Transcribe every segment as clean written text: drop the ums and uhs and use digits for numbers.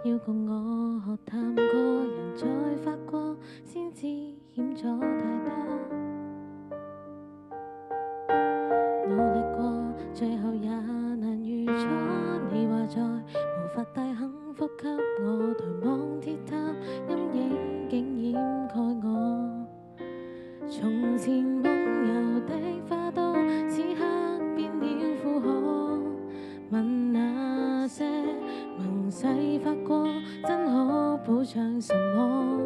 要共我學探過，人在發光，先知險阻太多。努力過，最後也難預測。你話在無法帶幸福給我，抬望鐵塔，陰影竟掩蓋我。從前夢遊的花朵，此刻變了負荷。問那些盟誓發過，真可保障什麼？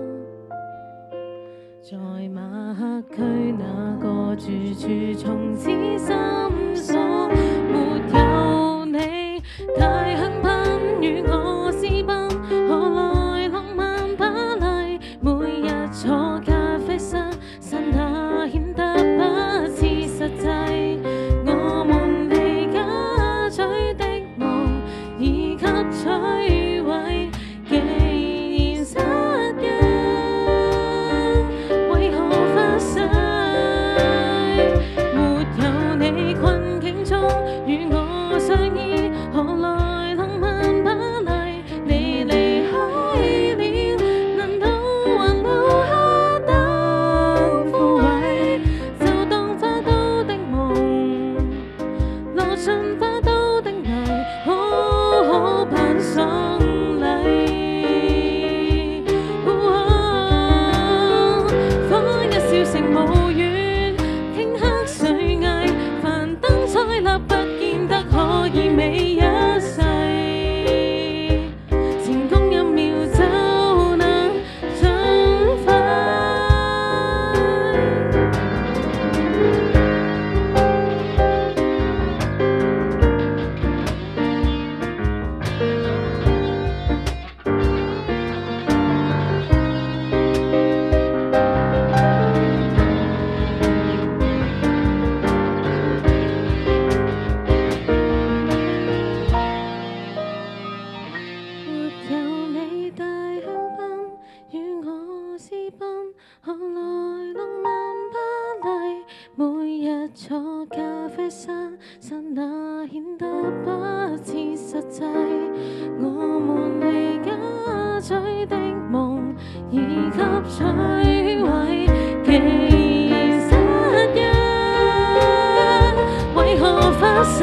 在馬克區那個住處，從此深鎖。沒有你，太香檳與我私奔，何來浪漫巴黎？每日坐咖啡室，剎那顯得不切實際。我們離家取的夢，已給摧毀。既然失約，為何發誓？沒有你困境中與我相依，何來浪漫巴黎？你離開了，難道還留下得枯萎？就當花都的夢，落進花都的泥，好好辦喪禮。火一燒成無緣，頃刻碎翳，凡燈彩蠟不見得可以美一世。成功一秒就能盡廢。沒有你帶香檳與我私奔，何來浪漫巴黎？每日坐咖啡室，剎那顯得不切實際。我們離家取的夢，已給摧毀。既然失約，為何發誓？